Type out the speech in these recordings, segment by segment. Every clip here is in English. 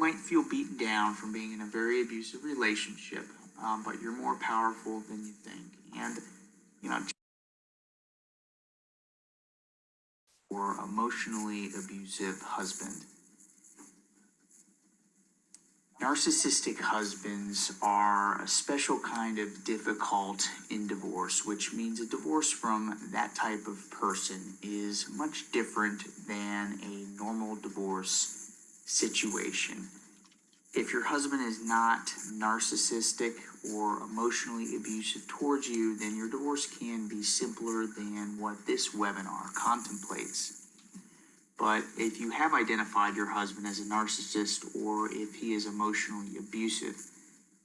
might feel beaten down from being in a very abusive relationship, but you're more powerful than you think. And, or emotionally abusive husband. Narcissistic husbands are a special kind of difficult in divorce, which means a divorce from that type of person is much different than a normal divorce situation. If your husband is not narcissistic or emotionally abusive towards you, then your divorce can be simpler than what this webinar contemplates. But if you have identified your husband as a narcissist or if he is emotionally abusive,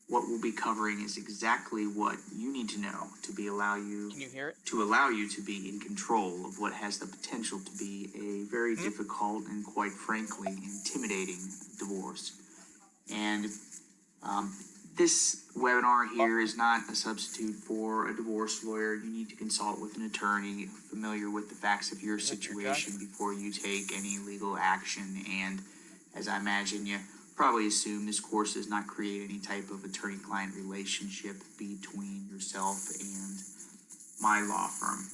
what we'll be covering is exactly what you need to know to allow you to be in control of what has the potential to be a very difficult and, quite frankly, intimidating divorce. And this webinar here is not a substitute for a divorce lawyer. You need to consult with an attorney familiar with the facts of your situation before you take any legal action. And as I imagine, you probably assume this course does not create any type of attorney-client relationship between yourself and my law firm.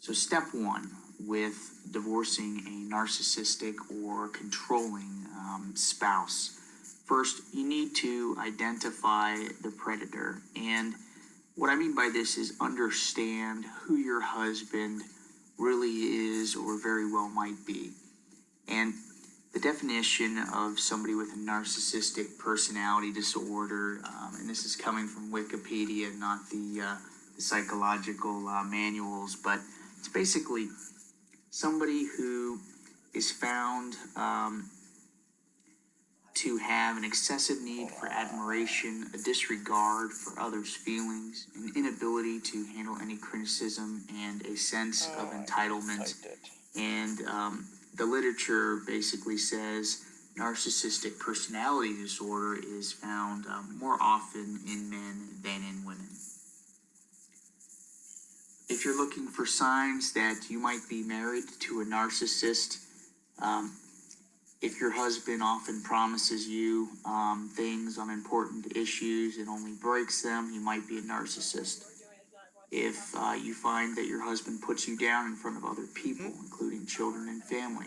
So step one with divorcing a narcissistic or controlling spouse. First, you need to identify the predator. And what I mean by this is understand who your husband really is or very well might be. And the definition of somebody with a narcissistic personality disorder, and this is coming from Wikipedia, not the psychological manuals, but it's basically somebody who is found to have an excessive need for admiration, a disregard for others' feelings, an inability to handle any criticism, and a sense of entitlement. And the literature basically says narcissistic personality disorder is found more often in men than in women. If you're looking for signs that you might be married to a narcissist, if your husband often promises you things on important issues and only breaks them, you might be a narcissist. If you find that your husband puts you down in front of other people, including children and family,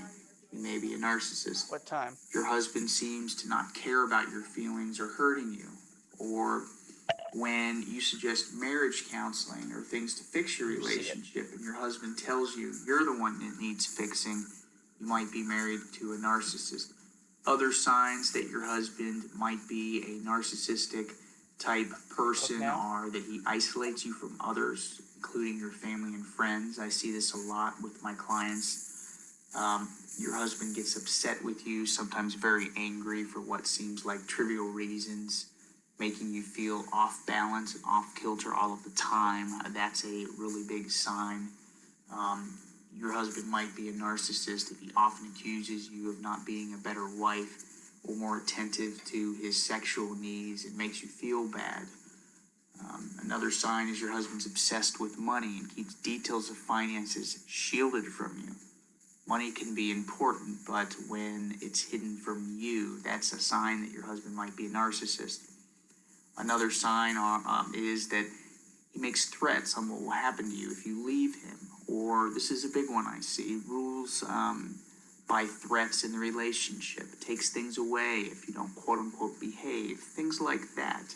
you may be a narcissist. What time? If your husband seems to not care about your feelings or hurting you, or when you suggest marriage counseling or things to fix your relationship and your husband tells you you're the one that needs fixing, you might be married to a narcissist. Other signs that your husband might be a narcissistic type person are that he isolates you from others, including your family and friends. I see this a lot with my clients. Your husband gets upset with you, sometimes very angry for what seems like trivial reasons, making you feel off balance and off kilter all of the time. That's a really big sign. Your husband might be a narcissist if he often accuses you of not being a better wife or more attentive to his sexual needs. It makes you feel bad. Another sign is your husband's obsessed with money and keeps details of finances shielded from you. Money can be important, but when it's hidden from you, that's a sign that your husband might be a narcissist. Another sign is that he makes threats on what will happen to you if you leave him. Or, this is a big one I see, rules by threats in the relationship. Takes things away if you don't quote-unquote behave. Things like that.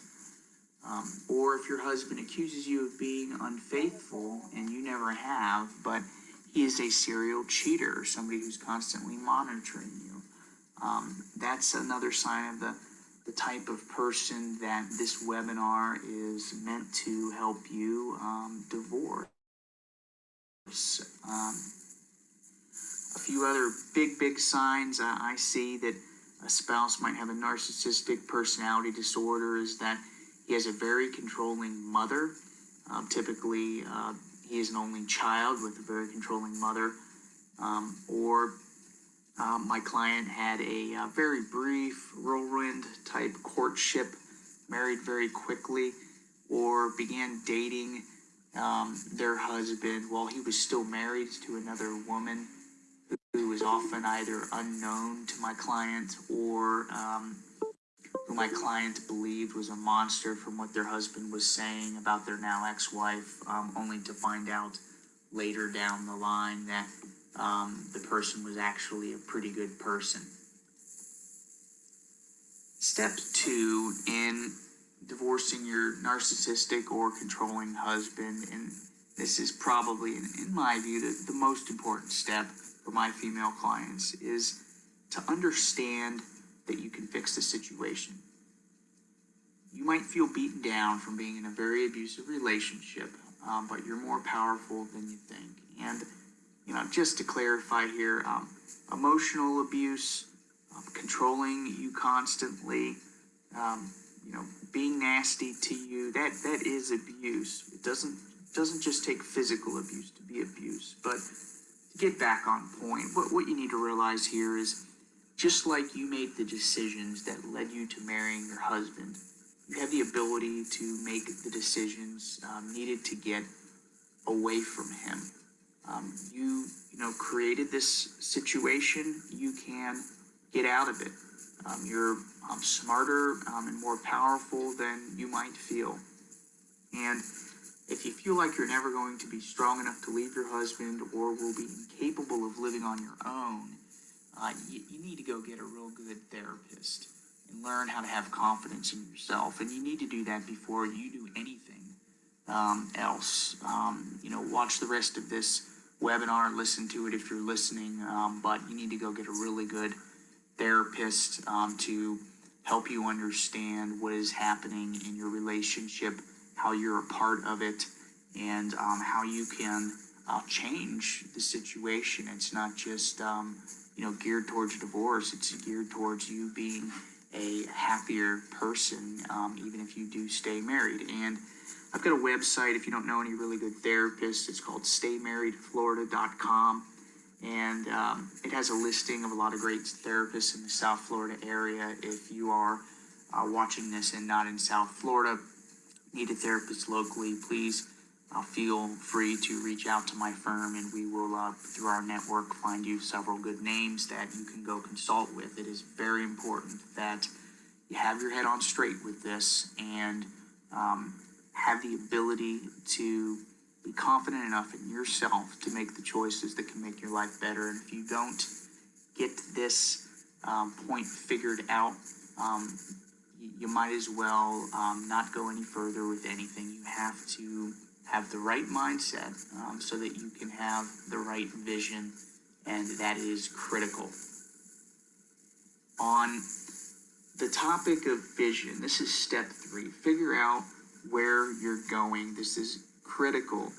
Or if your husband accuses you of being unfaithful and you never have, but he is a serial cheater, somebody who's constantly monitoring you. That's another sign of the type of person that this webinar is meant to help you divorce. A few other big signs I see that a spouse might have a narcissistic personality disorder is that he has a very controlling mother. Typically, he is an only child with a very controlling mother. My client had a very brief whirlwind type courtship, married very quickly, or began dating their husband while he was still married to another woman who is often either unknown to my client or who my client believed was a monster from what their husband was saying about their now ex-wife, only to find out later down the line that the person was actually a pretty good person. Step 2 in divorcing your narcissistic or controlling husband, and this is probably, in my view, the most important step for my female clients, is to understand that you can fix the situation. You might feel beaten down from being in a very abusive relationship, but you're more powerful than you think. And, just to clarify here, emotional abuse, controlling you constantly, being nasty to you, that is abuse. It doesn't just take physical abuse to be abuse. But to get back on point, what you need to realize here is, just like you made the decisions that led you to marrying your husband, you have the ability to make the decisions needed to get away from him. You created this situation. You can get out of it. You're smarter and more powerful than you might feel. And if you feel like you're never going to be strong enough to leave your husband or will be incapable of living on your own, you need to go get a real good therapist and learn how to have confidence in yourself. And you need to do that before you do anything else. Watch the rest of this webinar, listen to it if you're listening, but you need to go get a really good therapist to help you understand what is happening in your relationship, how you're a part of it, and how you can change the situation. It's not just geared towards divorce. It's geared towards you being a happier person, even if you do stay married. And I've got a website, if you don't know any really good therapists, it's called staymarriedflorida.com. And it has a listing of a lot of great therapists in the South Florida area. If you are watching this and not in South Florida, need a therapist locally, please feel free to reach out to my firm, and we will, through our network, find you several good names that you can go consult with. It is very important that you have your head on straight with this and have the ability to be confident enough in yourself to make the choices that can make your life better. And if you don't get this point figured out, you might as well not go any further with anything. You have to have the right mindset so that you can have the right vision, and that is critical. On the topic of vision, this is step 3. Figure out where you're going. This is critical.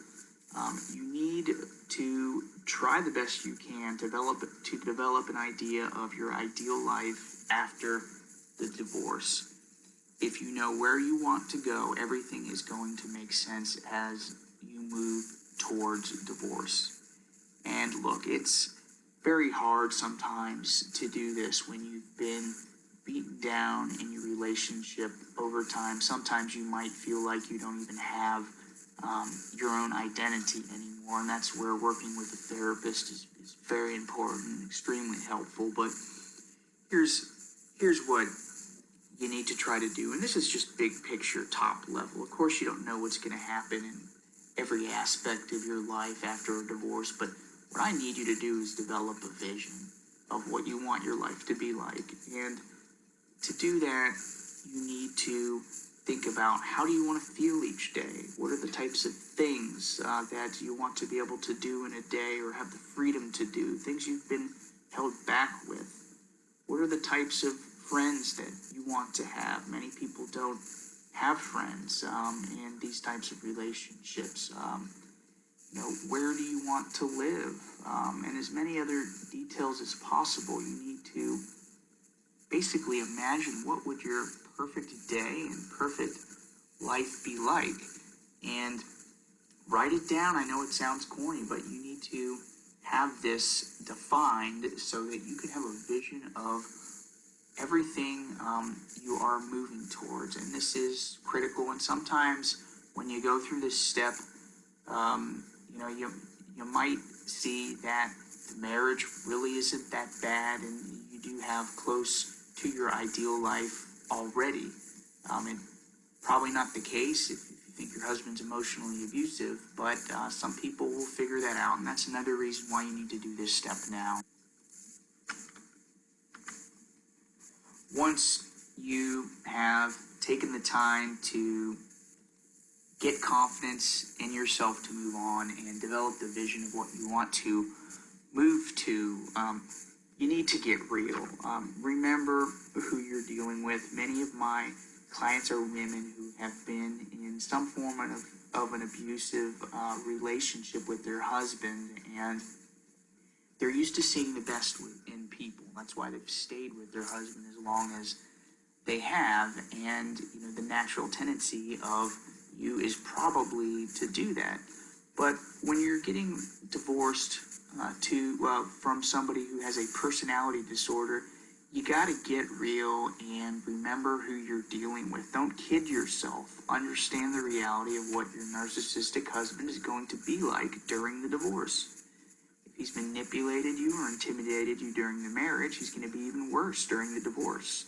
You need to try the best you can to develop an idea of your ideal life after the divorce. If you know where you want to go, everything is going to make sense as you move towards divorce. And look, it's very hard sometimes to do this when you've been beaten down in your relationship over time. Sometimes you might feel like you don't even have your own identity anymore, and that's where working with a therapist is very important and extremely helpful. But here's what you need to try to do, and this is just big picture, top level. Of course, you don't know what's going to happen in every aspect of your life after a divorce, but what I need you to do is develop a vision of what you want your life to be like. And to do that, you need to think about, how do you want to feel each day? What are the types of things that you want to be able to do in a day or have the freedom to do, things you've been held back with? What are the types of friends that you want to have? Many people don't have friends in these types of relationships. Where do you want to live? And as many other details as possible. You need to basically imagine what would your perfect day and perfect life be like, and write it down. I know it sounds corny, but you need to have this defined so that you can have a vision of everything you are moving towards. And this is critical. And sometimes when you go through this step, you might see that the marriage really isn't that bad and you do have close to your ideal life already. And probably not the case if you think your husband's emotionally abusive, but some people will figure that out, and that's another reason why you need to do this step now. Once you have taken the time to get confidence in yourself to move on and develop the vision of what you want to move to, you need to get real. Remember who you're dealing with. Many of my clients are women who have been in some form of an abusive relationship with their husband, and they're used to seeing the best in people. That's why they've stayed with their husband as long as they have, and the natural tendency of you is probably to do that. But when you're getting divorced from somebody who has a personality disorder, you got to get real and remember who you're dealing with. Don't kid yourself. Understand the reality of what your narcissistic husband is going to be like during the divorce. If he's manipulated you or intimidated you during the marriage, he's going to be even worse during the divorce.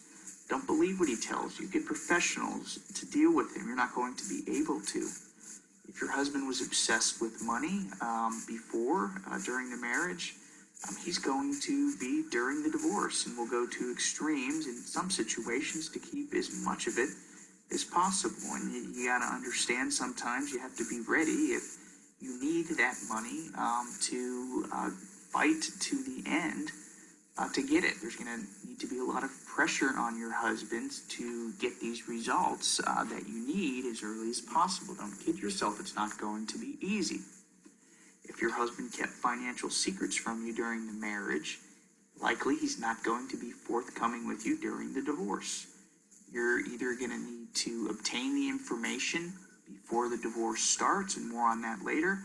Don't believe what he tells you. Get professionals to deal with him. You're not going to be able to. If your husband was obsessed with money during the marriage, he's going to be during the divorce, and will go to extremes in some situations to keep as much of it as possible. And you got to understand, sometimes you have to be ready if you need that money to fight to the end to get it. There's going to need to be a lot of pressure on your husband to get these results that you need as early as possible. Don't kid yourself. It's not going to be easy. If your husband kept financial secrets from you during the marriage, likely he's not going to be forthcoming with you during the divorce. You're either going to need to obtain the information before the divorce starts, and more on that later,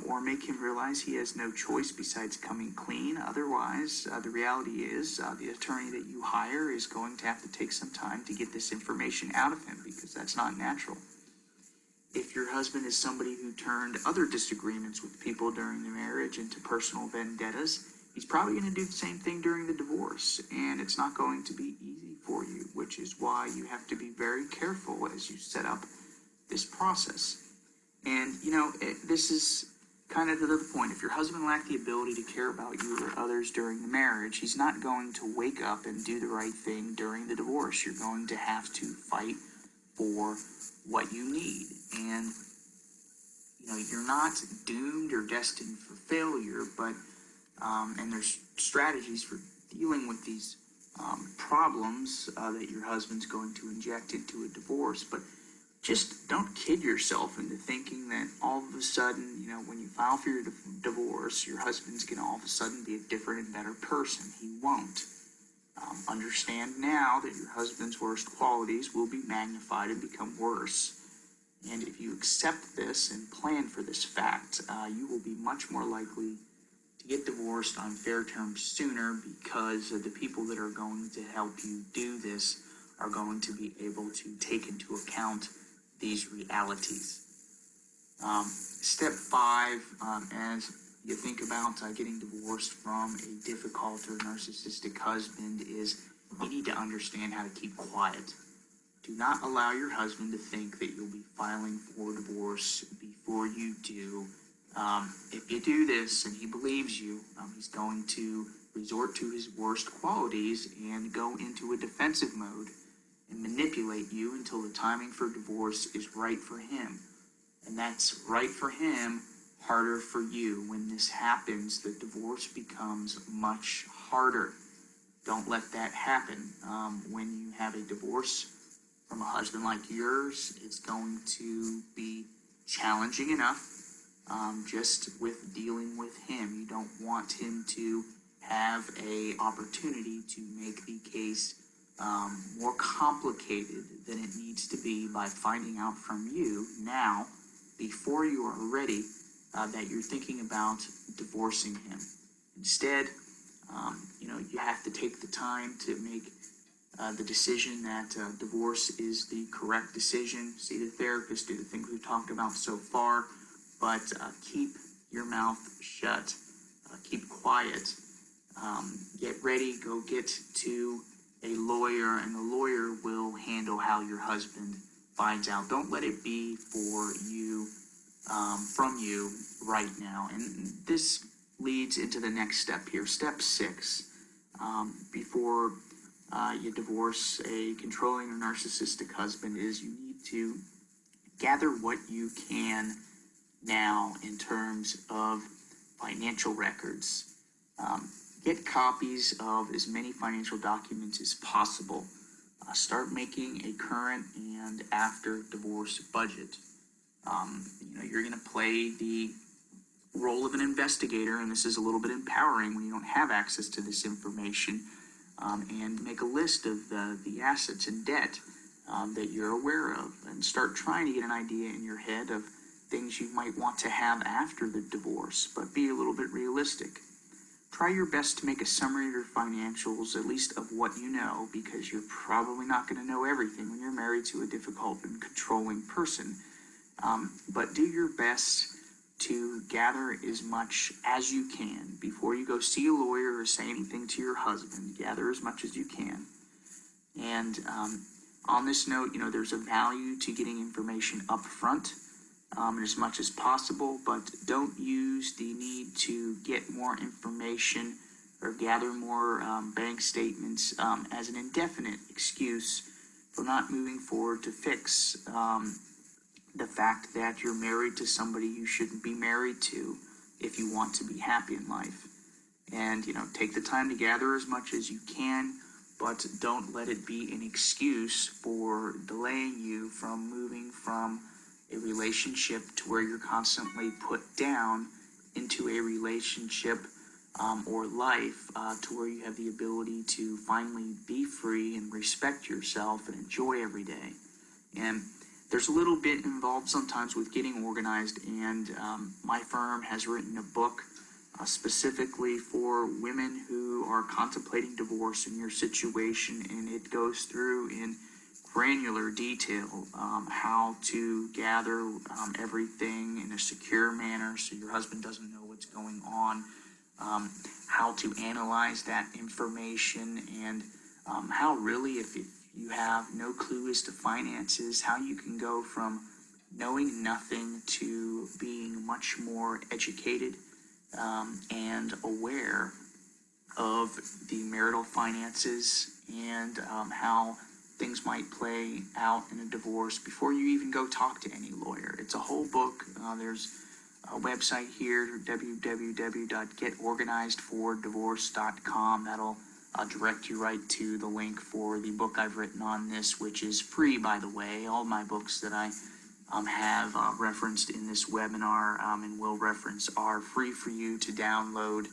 or make him realize he has no choice besides coming clean. Otherwise, the reality is the attorney that you hire is going to have to take some time to get this information out of him, because that's not natural. If your husband is somebody who turned other disagreements with people during the marriage into personal vendettas, he's probably going to do the same thing during the divorce, and it's not going to be easy for you, which is why you have to be very careful as you set up this process. And, this is kind of to the point. If your husband lacked the ability to care about you or others during the marriage, he's not going to wake up and do the right thing during the divorce. You're going to have to fight for what you need. And, you're not doomed or destined for failure, but, and there's strategies for dealing with these problems that your husband's going to inject into a divorce, but just don't kid yourself into thinking that all of a sudden, when you file for your divorce, your husband's going to all of a sudden be a different and better person. He won't. Understand now that your husband's worst qualities will be magnified and become worse. And if you accept this and plan for this fact, you will be much more likely to get divorced on fair terms sooner, because the people that are going to help you do this are going to be able to take into account these realities. Step 5, as you think about getting divorced from a difficult or narcissistic husband, is you need to understand how to keep quiet. Do not allow your husband to think that you'll be filing for divorce before you do. If you do this and he believes you, he's going to resort to his worst qualities and go into a defensive mode and manipulate you until the timing for divorce is right for him. And that's right for him, harder for you. When this happens, the divorce becomes much harder. Don't let that happen. When you have a divorce from a husband like yours, it's going to be challenging enough just with dealing with him. You don't want him to have a opportunity to make the case more complicated than it needs to be by finding out from you now, before you are ready, that you're thinking about divorcing him. Instead, you have to take the time to make the decision that divorce is the correct decision. See the therapist, do the things we've talked about so far, but keep your mouth shut. keep quiet. Get ready, go get to a lawyer, and the lawyer will handle how your husband finds out. Don't let it be for you, from you right now. And this leads into the next step here. Step 6, before you divorce a controlling or narcissistic husband, is you need to gather what you can now in terms of financial records. Get copies of as many financial documents as possible. Start making a current and after divorce budget. You're going to play the role of an investigator, and this is a little bit empowering when you don't have access to this information, and make a list of the assets and debt that you're aware of, and start trying to get an idea in your head of things you might want to have after the divorce, but be a little bit realistic. Try your best to make a summary of your financials, at least of what you know, because you're probably not going to know everything when you're married to a difficult and controlling person. But do your best to gather as much as you can before you go see a lawyer or say anything to your husband. Gather as much as you can. And on this note, there's a value to getting information up front, as much as possible, but don't use the need to get more information or gather more bank statements as an indefinite excuse for not moving forward to fix the fact that you're married to somebody you shouldn't be married to if you want to be happy in life. And, take the time to gather as much as you can, but don't let it be an excuse for delaying you from moving from a relationship to where you're constantly put down into a relationship or life to where you have the ability to finally be free and respect yourself and enjoy every day. And there's a little bit involved sometimes with getting organized, and my firm has written a book specifically for women who are contemplating divorce in your situation, and it goes through in granular detail how to gather everything in a secure manner so your husband doesn't know what's going on, how to analyze that information, and how really, if you have no clue as to finances, how you can go from knowing nothing to being much more educated and aware of the marital finances, and how things might play out in a divorce before you even go talk to any lawyer. It's a whole book. There's a website here, www.getorganizedfordivorce.com. That'll direct you right to the link for the book I've written on this, which is free, by the way. All my books that I have referenced in this webinar and will reference are free for you to download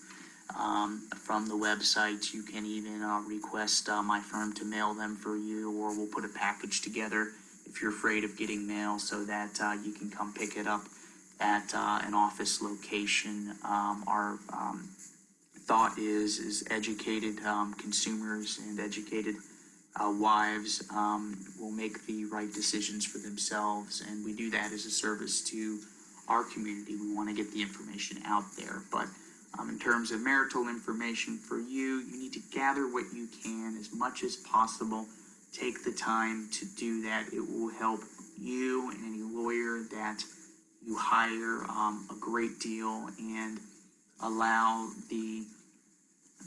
from the website. You can even request my firm to mail them for you, or we'll put a package together if you're afraid of getting mail, so that you can come pick it up at an office location. Our thought is educated consumers and educated wives will make the right decisions for themselves, and we do that as a service to our community. We want to get the information out there, but in terms of marital information for you, you need to gather what you can as much as possible. Take the time to do that. It will help you and any lawyer that you hire a great deal, and allow the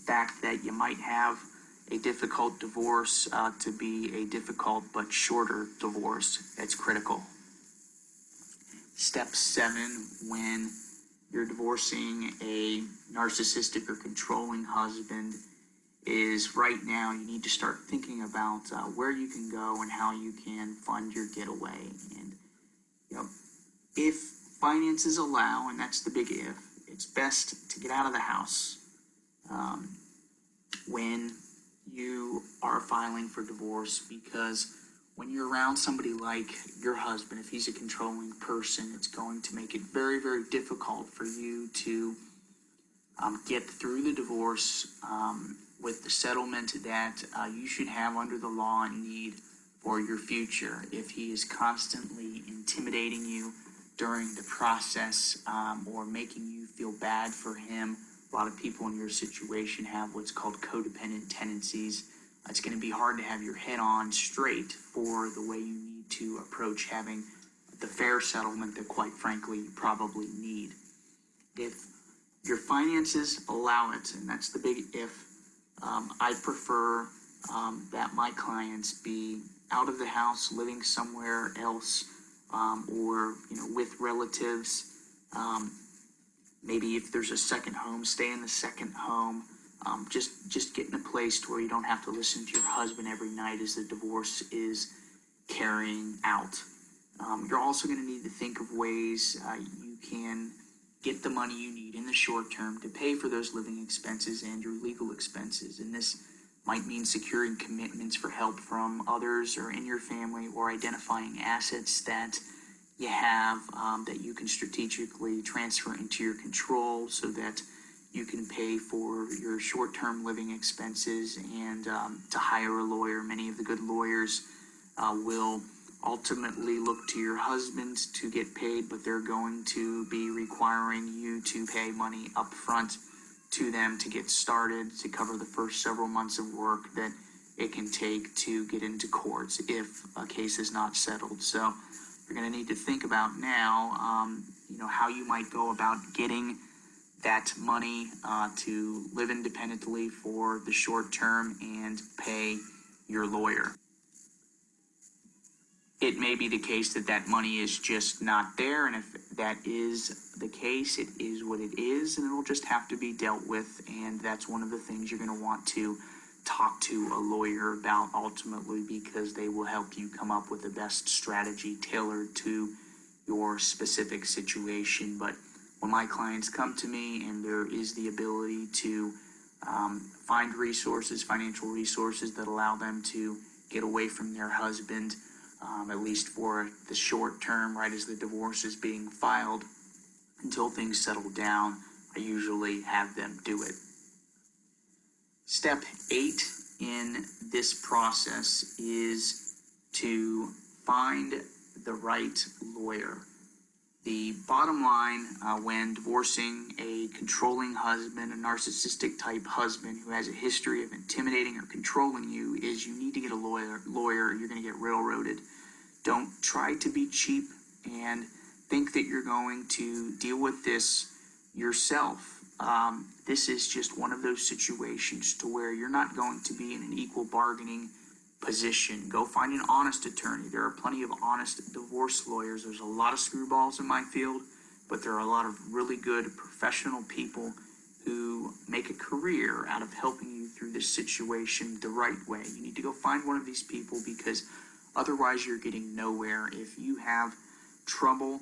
fact that you might have a difficult divorce to be a difficult but shorter divorce. That's critical. Step 7, when you're divorcing a narcissistic or controlling husband, is right now you need to start thinking about where you can go and how you can fund your getaway. And if finances allow, and that's the big if, it's best to get out of the house when you are filing for divorce, because when you're around somebody like your husband, if he's a controlling person, it's going to make it very, very difficult for you to get through the divorce with the settlement that you should have under the law and need for your future. If he is constantly intimidating you during the process or making you feel bad for him A lot of people in your situation have what's called codependent tendencies. It's going to be hard to have your head on straight for the way you need to approach having the fair settlement that, quite frankly, you probably need. If your finances allow it, and that's the big if, I prefer that my clients be out of the house, living somewhere else, or with relatives. Maybe if there's a second home, stay in the second home. Just get in a place to where you don't have to listen to your husband every night as the divorce is carrying out. You're also going to need to think of ways you can get the money you need in the short term to pay for those living expenses and your legal expenses. And this might mean securing commitments for help from others or in your family, or identifying assets that you have that you can strategically transfer into your control so that you can pay for your short-term living expenses and to hire a lawyer. Many of the good lawyers will ultimately look to your husband to get paid, but they're going to be requiring you to pay money up front to them to get started, to cover the first several months of work that it can take to get into courts if a case is not settled. So you're going to need to think about now, how you might go about getting that money to live independently for the short term and pay your lawyer. It may be the case that that money is just not there, and if that is the case, it is what it is, and it'll just have to be dealt with, and that's one of the things you're going to want to talk to a lawyer about ultimately, because they will help you come up with the best strategy tailored to your specific situation. But when my clients come to me and there is the ability to find resources, financial resources that allow them to get away from their husband, at least for the short term, right as the divorce is being filed, until things settle down, I usually have them do it. Step 8 in this process is to find the right lawyer. The bottom line when divorcing a controlling husband, a narcissistic type husband who has a history of intimidating or controlling you, is you need to get a lawyer or you're going to get railroaded. Don't try to be cheap and think that you're going to deal with this yourself. This is just one of those situations to where you're not going to be in an equal bargaining position. Go find an honest attorney. There are plenty of honest divorce lawyers. There's a lot of screwballs in my field, but there are a lot of really good professional people who make a career out of helping you through this situation the right way. You need to go find one of these people, because otherwise you're getting nowhere. If you have trouble,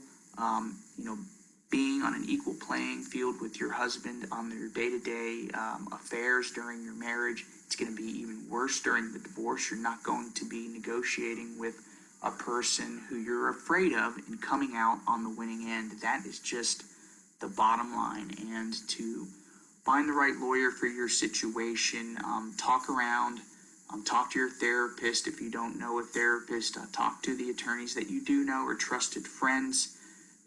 being on an equal playing field with your husband on their day-to-day affairs during your marriage, it's going to be even worse during the divorce. You're not going to be negotiating with a person who you're afraid of and coming out on the winning end. That is just the bottom line. And to find the right lawyer for your situation, talk around, talk to your therapist. If you don't know a therapist, talk to the attorneys that you do know or trusted friends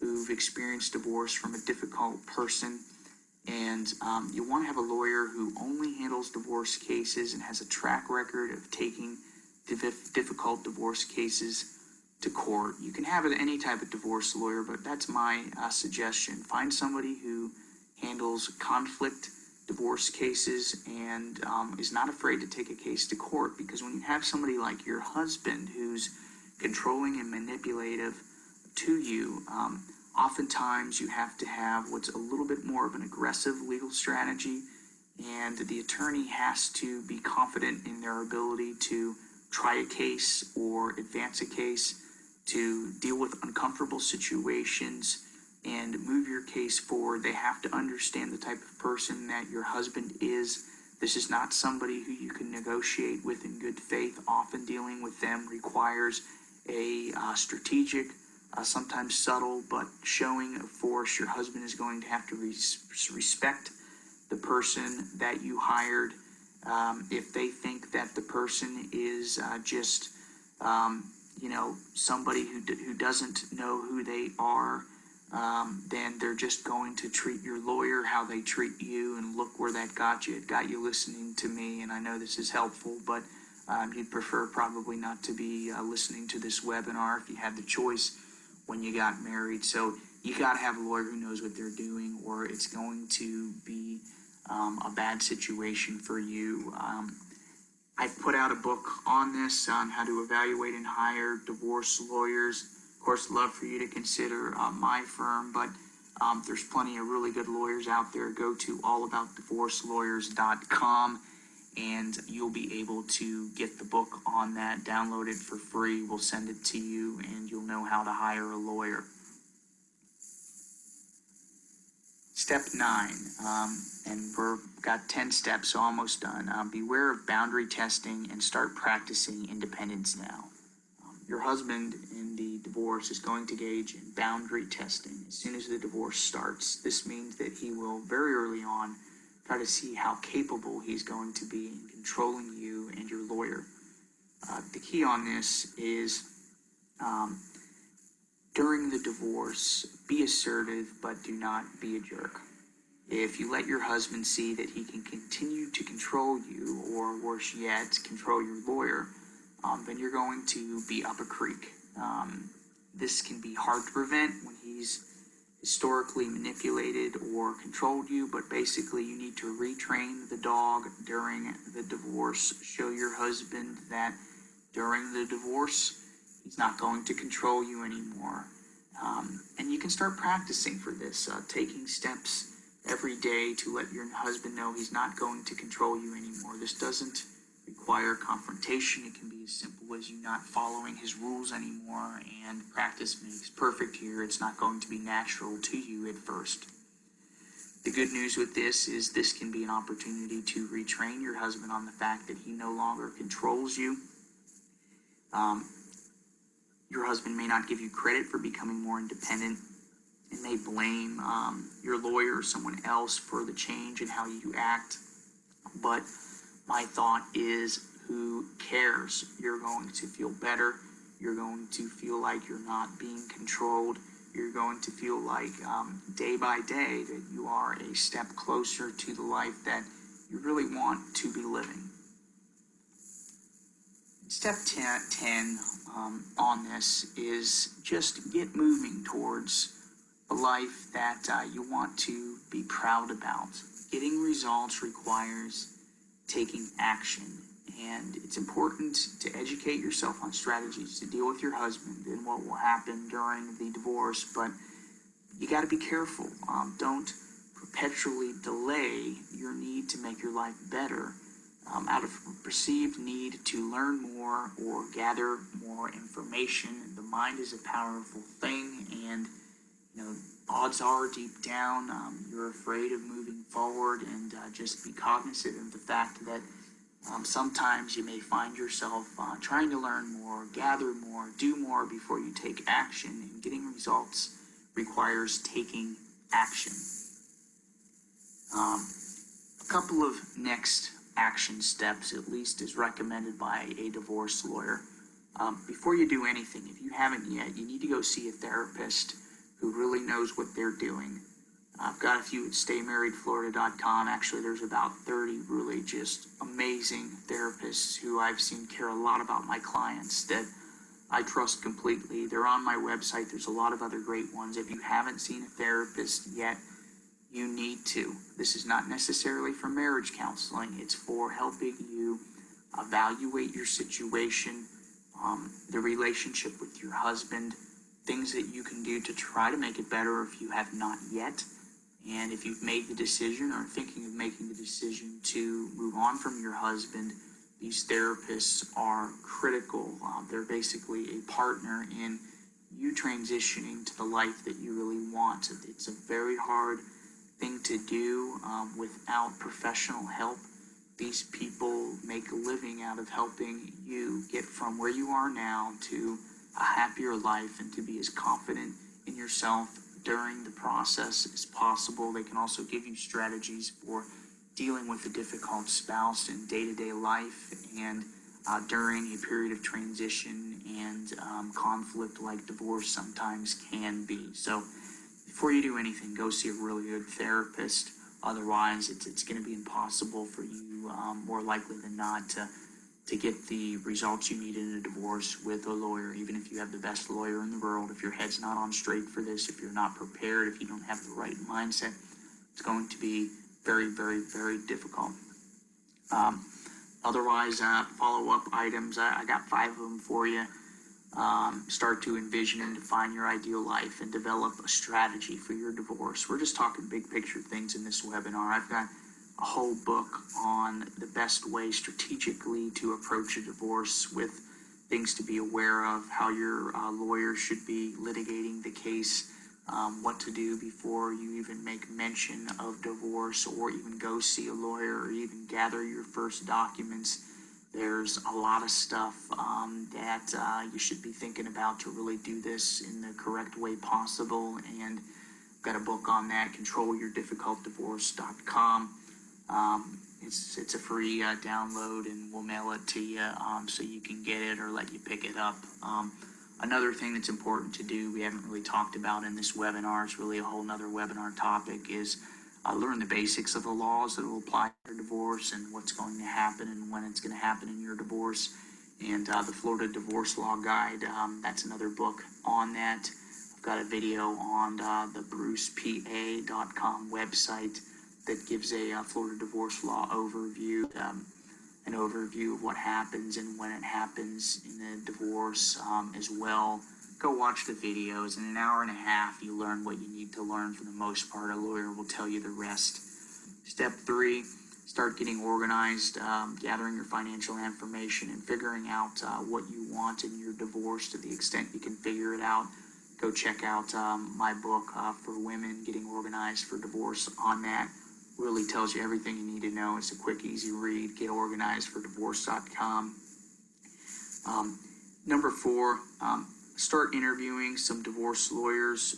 who've experienced divorce from a difficult person. And you want to have a lawyer who only handles divorce cases and has a track record of taking difficult divorce cases to court. You can have any type of divorce lawyer, but that's my suggestion. Find somebody who handles conflict divorce cases and is not afraid to take a case to court, because when you have somebody like your husband who's controlling and manipulative to you, oftentimes you have to have what's a little bit more of an aggressive legal strategy, and the attorney has to be confident in their ability to try a case or advance a case, to deal with uncomfortable situations and move your case forward. They have to understand the type of person that your husband is. This is not somebody who you can negotiate with in good faith. Often dealing with them requires a strategic, sometimes subtle, but showing of force. Your husband is going to have to respect the person that you hired. If they think that the person is somebody who doesn't know who they are, then they're just going to treat your lawyer how they treat you, and look where that got you. It got you listening to me, and I know this is helpful, but you'd prefer probably not to be listening to this webinar if you had the choice when you got married. So you got to have a lawyer who knows what they're doing, or it's going to be a bad situation for you. I've put out a book on this, on how to evaluate and hire divorce lawyers. Of course, love for you to consider my firm, but there's plenty of really good lawyers out there. Go to allaboutdivorcelawyers.com, and you'll be able to get the book on that, download it for free. We'll send it to you, and you'll know how to hire a lawyer. Step 9, and we've got 10 steps, so almost done. Beware of boundary testing and start practicing independence now. Your husband in the divorce is going to engage in boundary testing as soon as the divorce starts. This means that he will very early on try to see how capable he's going to be in controlling you and your lawyer. The key on this is during the divorce, be assertive, but do not be a jerk. If you let your husband see that he can continue to control you, or worse yet, control your lawyer, then you're going to be up a creek. This can be hard to prevent when he's historically manipulated or controlled you, but basically you need to retrain the dog during the divorce. Show your husband that during the divorce, he's not going to control you anymore. And you can start practicing for this, taking steps every day to let your husband know he's not going to control you anymore. This doesn't require confrontation. It can be as simple as you not following his rules anymore, and practice makes perfect here. It's not going to be natural to you at first. The good news with this is this can be an opportunity to retrain your husband on the fact that he no longer controls you. Your husband may not give you credit for becoming more independent, and may blame your lawyer or someone else for the change in how you act. But my thought is, who cares? You're going to feel better. You're going to feel like you're not being controlled. You're going to feel like day by day that you are a step closer to the life that you really want to be living. Step 10 on this is just get moving towards a life that you want to be proud about. Getting results requires taking action, and it's important to educate yourself on strategies to deal with your husband and what will happen during the divorce, but you got to be careful. Don't perpetually delay your need to make your life better out of a perceived need to learn more or gather more information. The mind is a powerful thing, and odds are deep down you're afraid of moving forward, and just be cognizant of the fact that sometimes you may find yourself trying to learn more, gather more, do more before you take action, and getting results requires taking action. A couple of next action steps, at least as recommended by a divorce lawyer. Before you do anything, if you haven't yet, you need to go see a therapist who really knows what they're doing. I've got a few at staymarriedflorida.com. Actually, there's about 30 really just amazing therapists who I've seen care a lot about my clients that I trust completely. They're on my website. There's a lot of other great ones. If you haven't seen a therapist yet, you need to. This is not necessarily for marriage counseling. It's for helping you evaluate your situation, the relationship with your husband, things that you can do to try to make it better if you have not yet. And if you've made the decision or thinking of making the decision to move on from your husband, these therapists are critical. They're basically a partner in you transitioning to the life that you really want. It's a very hard thing to do without professional help. These people make a living out of helping you get from where you are now to a happier life, and to be as confident in yourself during the process as possible. They can also give you strategies for dealing with a difficult spouse in day-to-day life, and during a period of transition and conflict like divorce sometimes can be. So before you do anything, go see a really good therapist. Otherwise, it's going to be impossible for you, more likely than not, to get the results you need in a divorce with a lawyer, even if you have the best lawyer in the world. If your head's not on straight for this, if you're not prepared, if you don't have the right mindset, it's going to be very, very, very difficult. Otherwise, follow-up items, I got 5 of them for you. Start to envision and define your ideal life and develop a strategy for your divorce. We're just talking big picture things in this webinar. I've got a whole book on the best way strategically to approach a divorce, with things to be aware of, how your lawyer should be litigating the case, what to do before you even make mention of divorce or even go see a lawyer or even gather your first documents. There's a lot of stuff that you should be thinking about to really do this in the correct way possible. And I've got a book on that, controlyourdifficultdivorce.com. It's a free download, and we'll mail it to you so you can get it or let you pick it up. Another thing that's important to do, we haven't really talked about in this webinar, it's really a whole nother webinar topic, is learn the basics of the laws that will apply to your divorce and what's going to happen and when it's going to happen in your divorce. And the Florida Divorce Law Guide, that's another book on that. I've got a video on the brucepa.com website that gives a Florida divorce law overview, an overview of what happens and when it happens in a divorce as well. Go watch the videos. In an hour and a half, you learn what you need to learn for the most part. A lawyer will tell you the rest. Step 3, start getting organized, gathering your financial information and figuring out what you want in your divorce to the extent you can figure it out. Go check out my book for women, Getting Organized for Divorce. On that, really tells you everything you need to know. It's a quick, easy read. Getorganizedfordivorce.com. Number 4, start interviewing some divorce lawyers,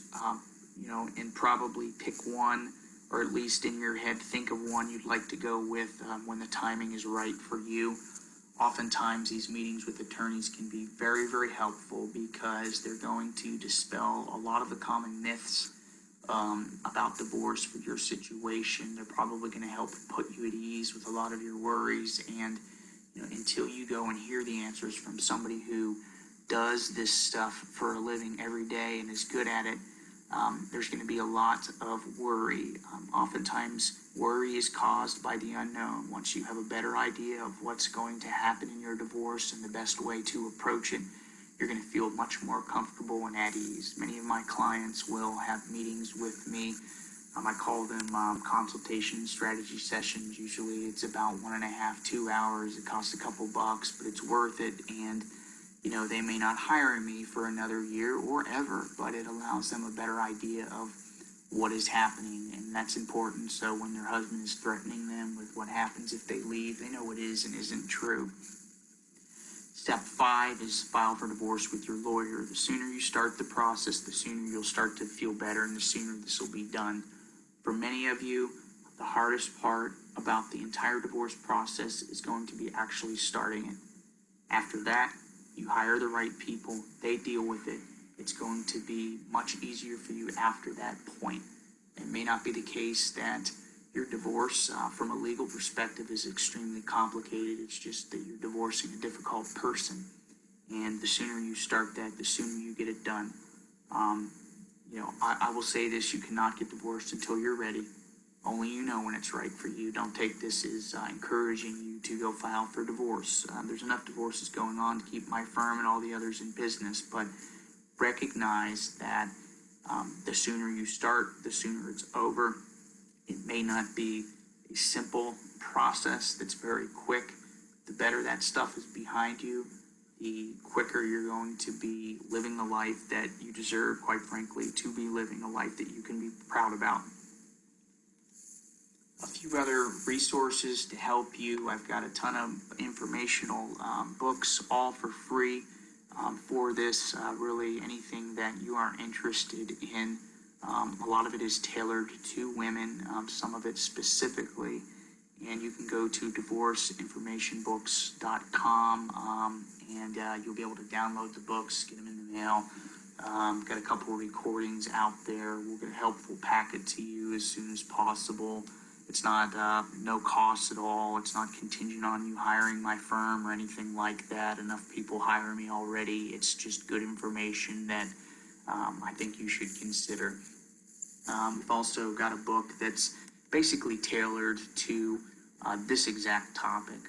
and probably pick one, or at least in your head, think of one you'd like to go with when the timing is right for you. Oftentimes, these meetings with attorneys can be very, very helpful because they're going to dispel a lot of the common myths about divorce for your situation. They're probably going to help put you at ease with a lot of your worries. And until you go and hear the answers from somebody who does this stuff for a living every day and is good at it, there's going to be a lot of worry. Oftentimes, worry is caused by the unknown. Once you have a better idea of what's going to happen in your divorce and the best way to approach it, you're going to feel much more comfortable and at ease. Many of my clients will have meetings with me. I call them consultation strategy sessions. Usually it's about 1.5, 2 hours. It costs a couple bucks, but it's worth it. And they may not hire me for another year or ever, but it allows them a better idea of what is happening, and that's important. So when their husband is threatening them with what happens if they leave, they know what is and isn't true. Step 5 is file for divorce with your lawyer. The sooner you start the process, the sooner you'll start to feel better, and the sooner this will be done. For many of you, the hardest part about the entire divorce process is going to be actually starting it. After that, you hire the right people, they deal with it. It's going to be much easier for you after that point. It may not be the case that your divorce from a legal perspective is extremely complicated. It's just that you're divorcing a difficult person. And the sooner you start that, the sooner you get it done. I will say this, you cannot get divorced until you're ready. Only you know when it's right for you. Don't take this as encouraging you to go file for divorce. There's enough divorces going on to keep my firm and all the others in business, but recognize that the sooner you start, the sooner it's over. It may not be a simple process that's very quick. The better that stuff is behind you, the quicker you're going to be living the life that you deserve, quite frankly, to be living a life that you can be proud about. A few other resources to help you. I've got a ton of informational books, all for free for this. Really anything that you are interested in. A lot of it is tailored to women, some of it specifically. And you can go to divorceinformationbooks.com and you'll be able to download the books, get them in the mail. Got a couple of recordings out there. We'll get a helpful packet to you as soon as possible. It's not no cost at all. It's not contingent on you hiring my firm or anything like that. Enough people hire me already. It's just good information that I think you should consider. We've also got a book that's basically tailored to this exact topic,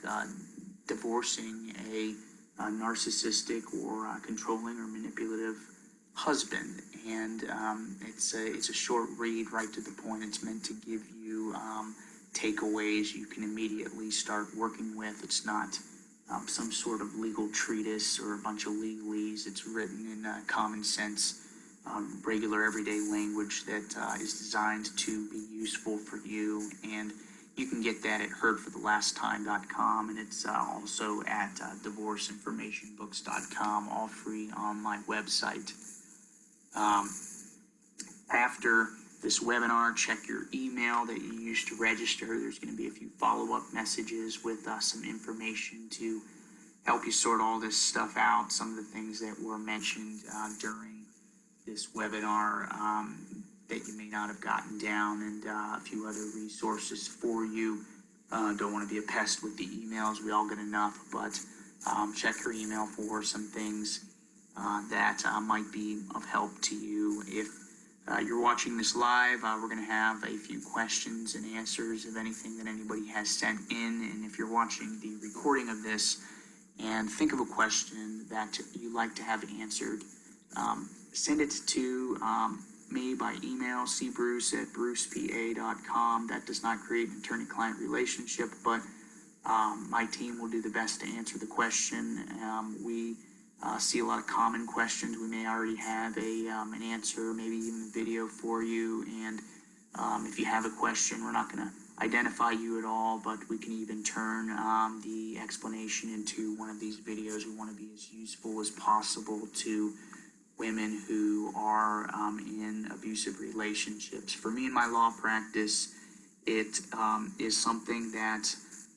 divorcing a narcissistic or controlling or manipulative husband. And it's a short read, right to the point. It's meant to give you takeaways you can immediately start working with. It's not some sort of legal treatise or a bunch of legalese. It's written in common sense, regular everyday language that is designed to be useful for you. And you can get that at heardforthelast.com, and it's also at divorceinformationbooks.com, all free on my website. After this webinar, check your email that you used to register. There's going to be a few follow-up messages with some information to help you sort all this stuff out. Some of the things that were mentioned during this webinar that you may not have gotten down, and a few other resources for you. Don't want to be a pest with the emails. We all get enough, but check your email for some things that might be of help to you. If you're watching this live, we're going to have a few questions and answers of anything that anybody has sent in. And if you're watching the recording of this and think of a question that you'd like to have answered, send it to me by email, cbruce@brucepa.com. That does not create an attorney-client relationship, but my team will do the best to answer the question. We see a lot of common questions. We may already have an answer, maybe even a video for you. And if you have a question, we're not going to identify you at all, but we can even turn the explanation into one of these videos. We want to be as useful as possible to women who are in abusive relationships. For me in my law practice, it is something that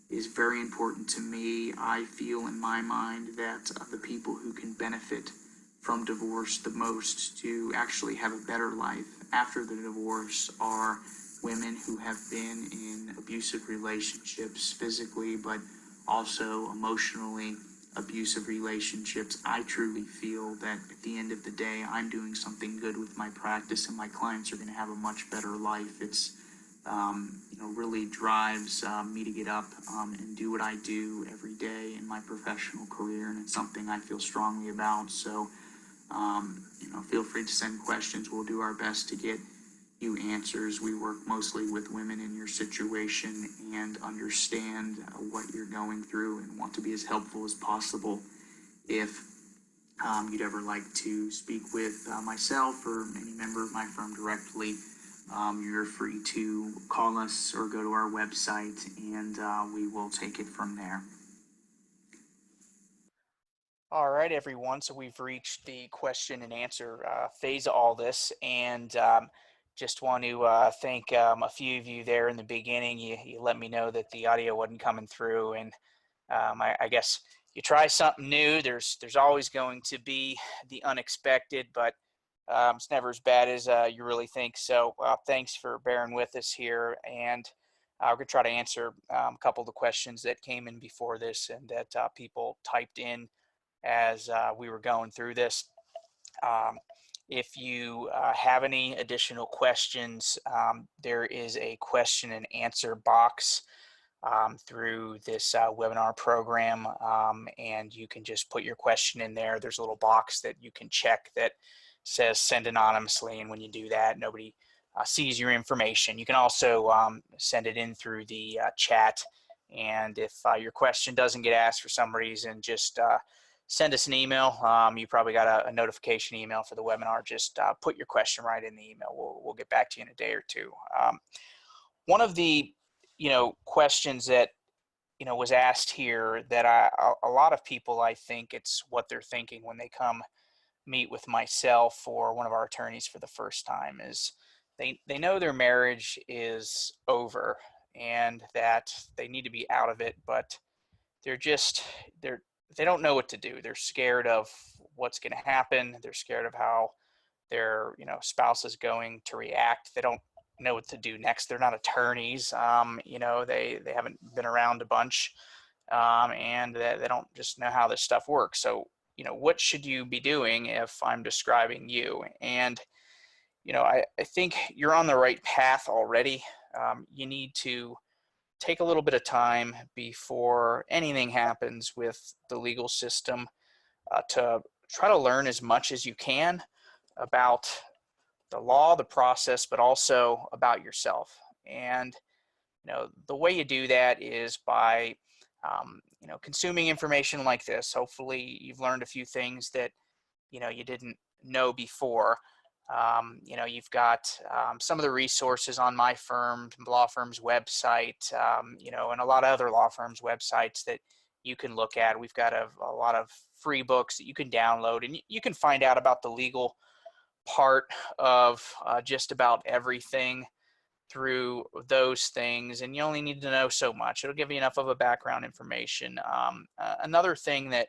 is very important to me. I feel in my mind that the people who can benefit from divorce the most to actually have a better life after the divorce are women who have been in abusive relationships, physically, but also emotionally abusive relationships. I truly feel that at the end of the day, I'm doing something good with my practice, and my clients are going to have a much better life. It's really drives me to get up and do what I do every day in my professional career, and it's something I feel strongly about. So, feel free to send questions. We'll do our best to get you answers. We work mostly with women in your situation and understand what you're going through and want to be as helpful as possible. If you'd ever like to speak with myself or any member of my firm directly, you're free to call us or go to our website, and we will take it from there. All right, everyone. So we've reached the question and answer phase of all this, and just want to thank a few of you there in the beginning. You let me know that the audio wasn't coming through, and I guess you try something new. There's always going to be the unexpected, but it's never as bad as you really think. So thanks for bearing with us here, and we're going to try to answer a couple of the questions that came in before this and that people typed in as we were going through this. If you have any additional questions, there is a question and answer box through this webinar program, and you can just put your question in there. There's a little box that you can check that says send anonymously, and when you do that, nobody sees your information. You can also send it in through the chat, and if your question doesn't get asked for some reason, just send us an email. You probably got a notification email for the webinar. Just put your question right in the email. We'll get back to you in a day or two. One of the questions that was asked here that a lot of people, I think it's what they're thinking when they come meet with myself or one of our attorneys for the first time is they know their marriage is over and that they need to be out of it, but they don't know what to do. They're scared of what's going to happen. They're scared of how their spouse is going to react. They don't know what to do next. They're not attorneys. They haven't been around a bunch, and they don't just know how this stuff works. So what should you be doing if I'm describing you? And I think you're on the right path already. You need to take a little bit of time before anything happens with the legal system, to try to learn as much as you can about the law, the process, but also about yourself. And the way you do that is by consuming information like this. Hopefully you've learned a few things that you didn't know before. You've got some of the resources on my law firm's website, and a lot of other law firms' websites that you can look at. We've got a lot of free books that you can download, and you can find out about the legal part of just about everything through those things, and you only need to know so much. It'll give you enough of a background information. Another thing that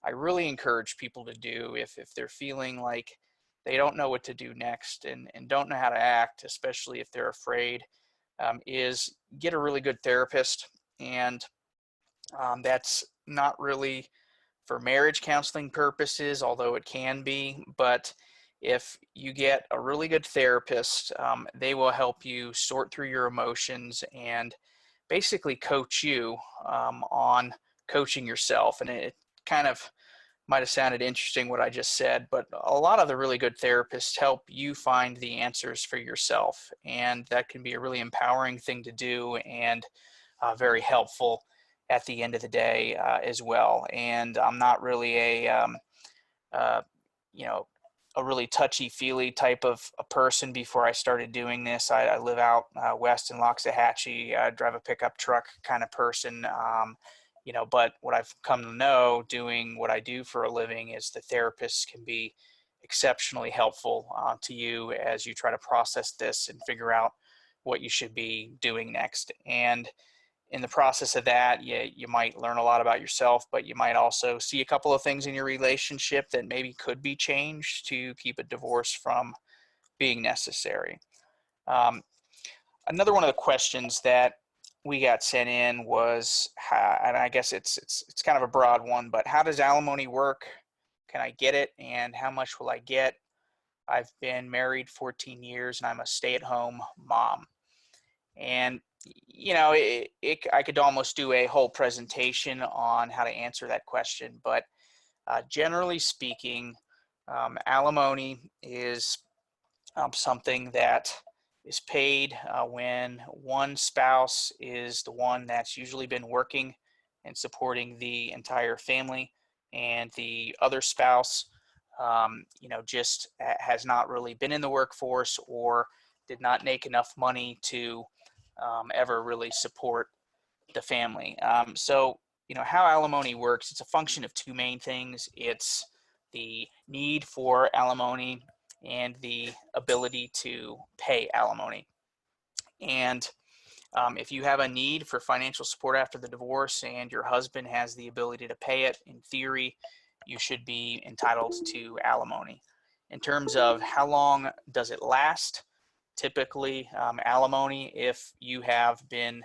I really encourage people to do, if they're feeling like they don't know what to do next, and don't know how to act, especially if they're afraid, is get a really good therapist. And that's not really for marriage counseling purposes, although it can be. But if you get a really good therapist, they will help you sort through your emotions and basically coach you on coaching yourself. And it kind of might have sounded interesting what I just said, but a lot of the really good therapists help you find the answers for yourself. And that can be a really empowering thing to do, and very helpful at the end of the day as well. And I'm not really uh, you know, a really touchy-feely type of a person. Before I started doing this, I live out west in Loxahatchee. I drive a pickup truck kind of person. But what I've come to know doing what I do for a living is the therapists can be exceptionally helpful to you as you try to process this and figure out what you should be doing next. And in the process of that, you might learn a lot about yourself, but you might also see a couple of things in your relationship that maybe could be changed to keep a divorce from being necessary. Um, Another one of the questions that we got sent in was, and I guess it's kind of a broad one, but how does alimony work? Can I get it, and how much will I get? I've been married 14 years, and I'm a stay-at-home mom. And I could almost do a whole presentation on how to answer that question, but generally speaking, alimony is something that is paid when one spouse is the one that's usually been working and supporting the entire family, and the other spouse, just has not really been in the workforce, or did not make enough money to ever really support the family. How alimony works, it's a function of two main things. It's the need for alimony and the ability to pay alimony. And if you have a need for financial support after the divorce and your husband has the ability to pay it, in theory, you should be entitled to alimony. In terms of how long does it last, typically alimony, if you have been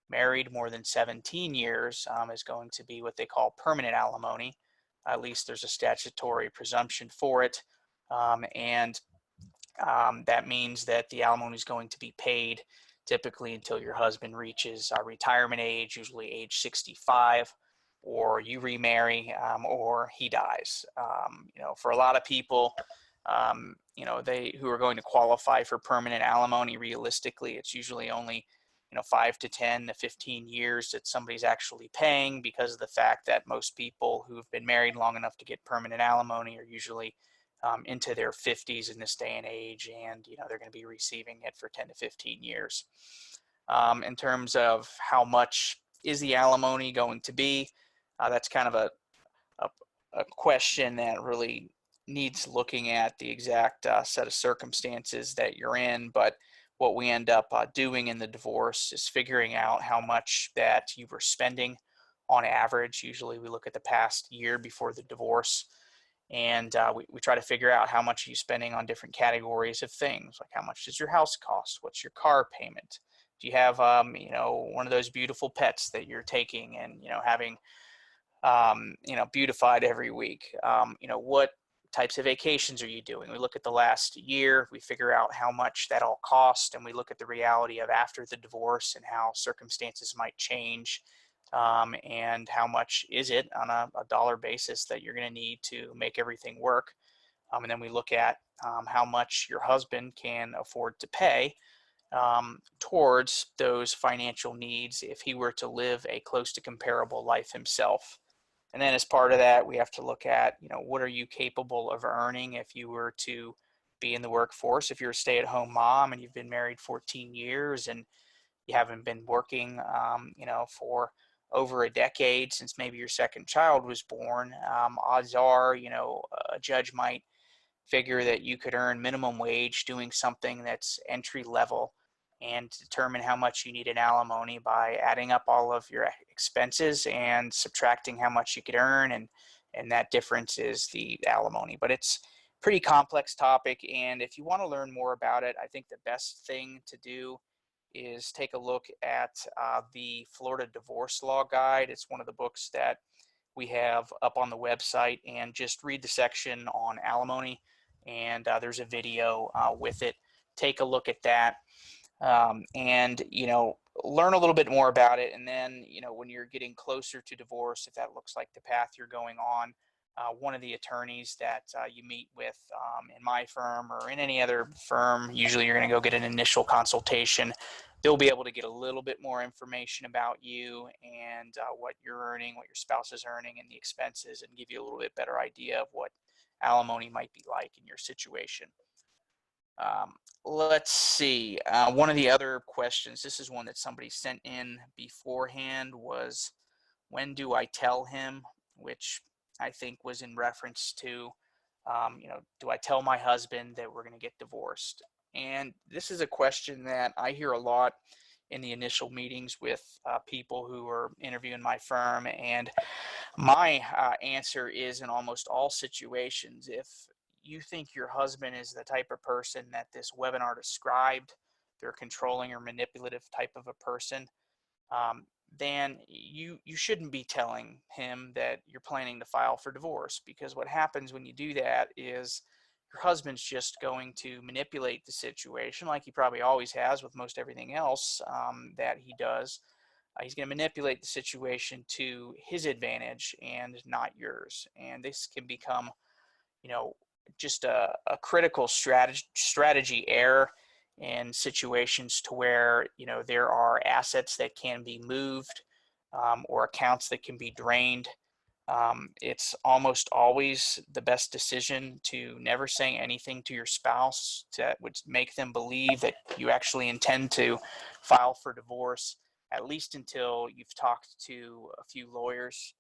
married more than 17 years, is going to be what they call permanent alimony. At least there's a statutory presumption for it. And that means that the alimony is going to be paid typically until your husband reaches retirement age, usually age 65, or you remarry, or he dies. For a lot of people, they who are going to qualify for permanent alimony, realistically, it's usually only 5 to 10 to 15 years that somebody's actually paying, because of the fact that most people who've been married long enough to get permanent alimony are usually into their 50s in this day and age, and they're going to be receiving it for 10 to 15 years. In terms of how much is the alimony going to be, that's kind of a question that really needs looking at the exact set of circumstances that you're in. But what we end up doing in the divorce is figuring out how much that you were spending on average. Usually we look at the past year before the divorce, And we try to figure out how much are you spending on different categories of things, like how much does your house cost? What's your car payment? Do you have, one of those beautiful pets that you're taking and, having, beautified every week? What types of vacations are you doing? We look at the last year, we figure out how much that all cost, and we look at the reality of after the divorce and how circumstances might change, and how much is it on a dollar basis that you're going to need to make everything work. And then we look at how much your husband can afford to pay towards those financial needs if he were to live a close to comparable life himself. And then as part of that, we have to look at, what are you capable of earning if you were to be in the workforce? If you're a stay-at-home mom and you've been married 14 years and you haven't been working, for over a decade since maybe your second child was born, odds are, a judge might figure that you could earn minimum wage doing something that's entry level and determine how much you need in alimony by adding up all of your expenses and subtracting how much you could earn, and that difference is the alimony. But it's a pretty complex topic, and if you want to learn more about it, I think the best thing to do is take a look at the Florida Divorce Law Guide. It's one of the books that we have up on the website, and just read the section on alimony, and there's a video with it. Take a look at that, and learn a little bit more about it. And then when you're getting closer to divorce, if that looks like the path you're going on, one of the attorneys that you meet with in my firm or in any other firm, usually you're going to go get an initial consultation. They'll be able to get a little bit more information about you and what you're earning, what your spouse is earning, and the expenses, and give you a little bit better idea of what alimony might be like in your situation. Let's see. One of the other questions, this is one that somebody sent in beforehand, was when do I tell him? Which I think was in reference to, do I tell my husband that we're going to get divorced? And this is a question that I hear a lot in the initial meetings with people who are interviewing my firm. And my answer is, in almost all situations, if you think your husband is the type of person that this webinar described, they're controlling or manipulative type of a person, then you shouldn't be telling him that you're planning to file for divorce, because what happens when you do that is your husband's just going to manipulate the situation, like he probably always has with most everything else that he does. He's going to manipulate the situation to his advantage and not yours, and this can become, you know, just a critical strategy error in situations to where, there are assets that can be moved, or accounts that can be drained. It's almost always the best decision to never say anything to your spouse that would make them believe that you actually intend to file for divorce, at least until you've talked to a few lawyers,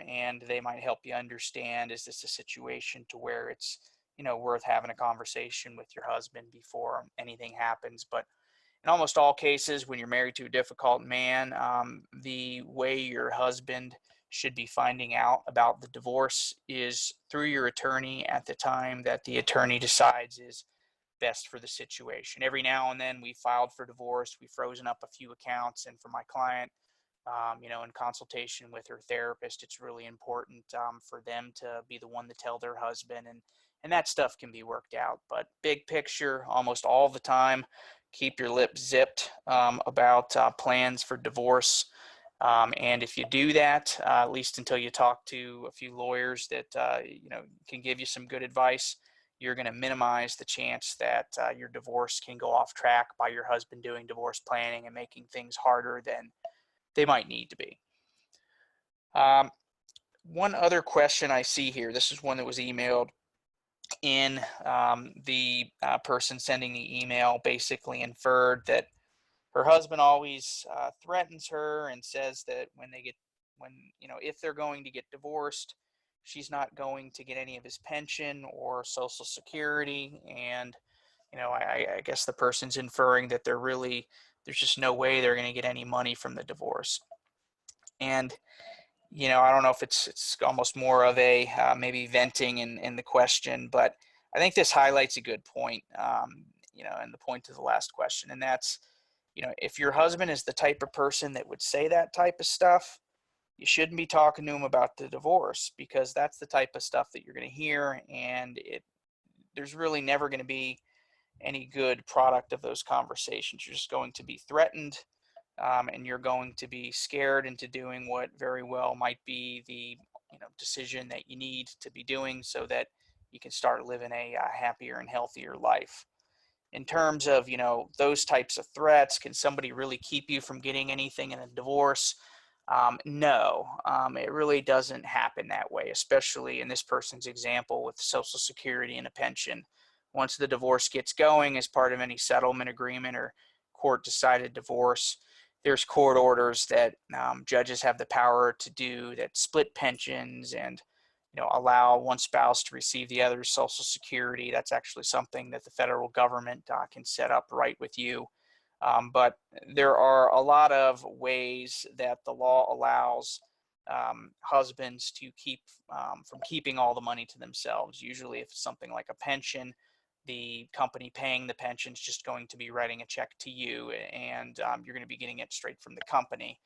and they might help you understand, is this a situation to where it's, worth having a conversation with your husband before anything happens. But in almost all cases, when you're married to a difficult man, the way your husband should be finding out about the divorce is through your attorney at the time that the attorney decides is best for the situation. Every now and then we filed for divorce, we've frozen up a few accounts, and for my client, in consultation with her therapist, it's really important for them to be the one to tell their husband, and that stuff can be worked out. But big picture, almost all the time, keep your lips zipped about plans for divorce. And if you do that, at least until you talk to a few lawyers that can give you some good advice, you're going to minimize the chance that your divorce can go off track by your husband doing divorce planning and making things harder than they might need to be. One other question I see here, this is one that was emailed in. The person sending the email basically inferred that her husband always threatens her and says that if they're going to get divorced, she's not going to get any of his pension or Social Security. And I guess the person's inferring that there's just no way they're going to get any money from the divorce. And I don't know if it's almost more of a maybe venting in the question, but I think this highlights a good point, and the point to the last question, and that's, if your husband is the type of person that would say that type of stuff, you shouldn't be talking to him about the divorce, because that's the type of stuff that you're going to hear, and there's really never going to be any good product of those conversations. You're just going to be threatened, and you're going to be scared into doing what very well might be the decision that you need to be doing so that you can start living a happier and healthier life. In terms of those types of threats, can somebody really keep you from getting anything in a divorce? No, it really doesn't happen that way, especially in this person's example with Social Security and a pension. Once the divorce gets going, as part of any settlement agreement or court decided divorce, there's court orders that judges have the power to do that split pensions and allow one spouse to receive the other's Social Security. That's actually something that the federal government can set up right with you. But there are a lot of ways that the law allows husbands to keep from keeping all the money to themselves. Usually, if it's something like a pension, the company paying the pension is just going to be writing a check to you, and you're going to be getting it straight from the company,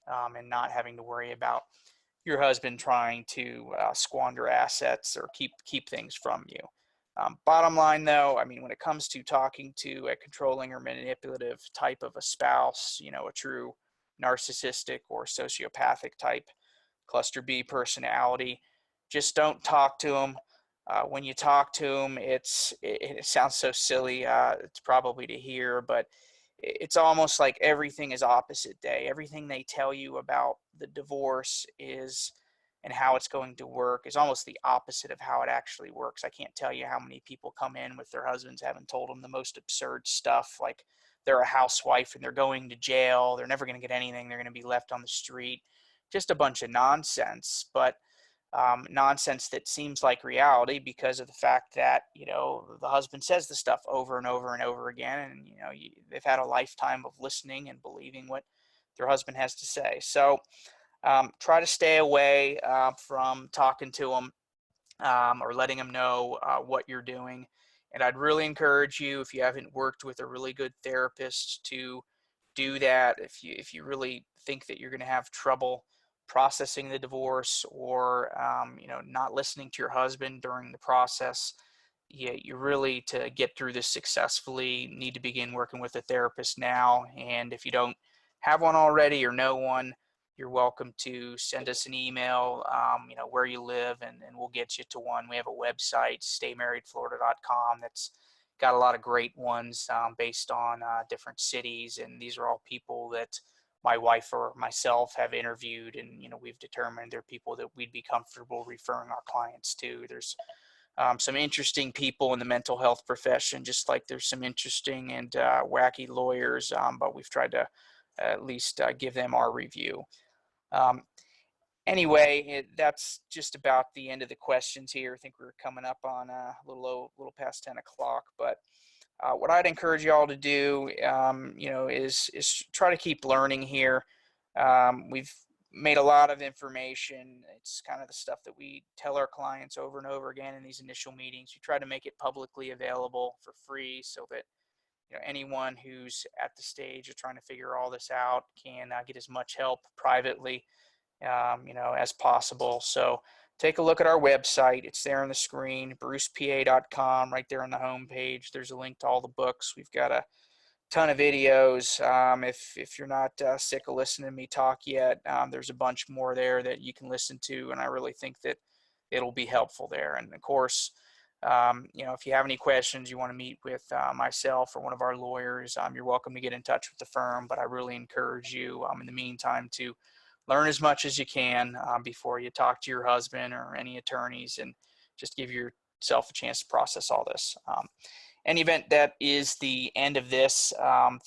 and not having to worry about your husband trying to squander assets or keep things from you. Bottom line, though, I mean, when it comes to talking to a controlling or manipulative type of a spouse, a true narcissistic or sociopathic type cluster B personality, just don't talk to them. When you talk to them, it sounds so silly. It's probably to hear, but it's almost like everything is opposite day. Everything they tell you about the divorce is and how it's going to work is almost the opposite of how it actually works. I can't tell you how many people come in with their husbands having told them the most absurd stuff, like they're a housewife and they're going to jail, they're never going to get anything, they're going to be left on the street. Just a bunch of nonsense, but nonsense that seems like reality because of the fact that the husband says the stuff over and over and over again, and they've had a lifetime of listening and believing what their husband has to say. So try to stay away from talking to them or letting them know what you're doing. And I'd really encourage you, if you haven't worked with a really good therapist, to do that. If you really think that you're going to have trouble processing the divorce, or not listening to your husband during the process, you really, to get through this successfully, need to begin working with a therapist now. And if you don't have one already or know one, you're welcome to send us an email, where you live, and we'll get you to one. We have a website, staymarriedflorida.com, that's got a lot of great ones based on different cities. And these are all people that my wife or myself have interviewed, and we've determined they're people that we'd be comfortable referring our clients to. There's some interesting people in the mental health profession, just like there's some interesting and wacky lawyers, but we've tried to at least give them our review. Um, anyway, that's just about the end of the questions here. I think we're coming up on a little past 10 o'clock, but what I'd encourage you all to do, is try to keep learning here. We've made a lot of information. It's kind of the stuff that we tell our clients over and over again in these initial meetings. We try to make it publicly available for free so that anyone who's at the stage of trying to figure all this out can get as much help privately as possible. So take a look at our website. It's there on the screen, brucepa.com, right there on the home page. There's a link to all the books. We've got a ton of videos. If you're not sick of listening to me talk yet, there's a bunch more there that you can listen to, and I really think that it'll be helpful there. And of course, if you have any questions, you want to meet with myself or one of our lawyers, you're welcome to get in touch with the firm. But I really encourage you, in the meantime, to learn as much as you can before you talk to your husband or any attorneys, and just give yourself a chance to process all this. Any event, that is the end of this.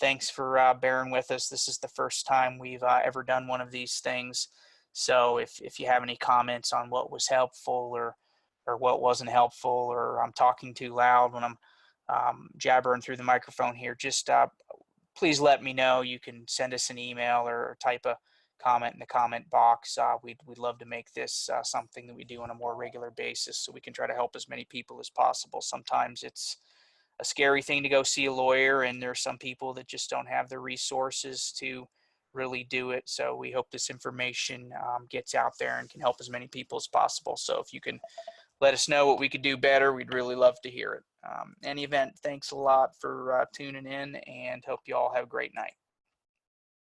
Thanks for bearing with us. This is the first time we've ever done one of these things. So if you have any comments on what was helpful or what wasn't helpful, or I'm talking too loud when I'm jabbering through the microphone here, just please let me know. You can send us an email or type a comment in the comment box. We'd love to make this something that we do on a more regular basis, so we can try to help as many people as possible. Sometimes it's a scary thing to go see a lawyer, and there's some people that just don't have the resources to really do it. So we hope this information gets out there and can help as many people as possible. So if you can let us know what we could do better, we'd really love to hear it. Any event, thanks a lot for tuning in, and hope you all have a great night.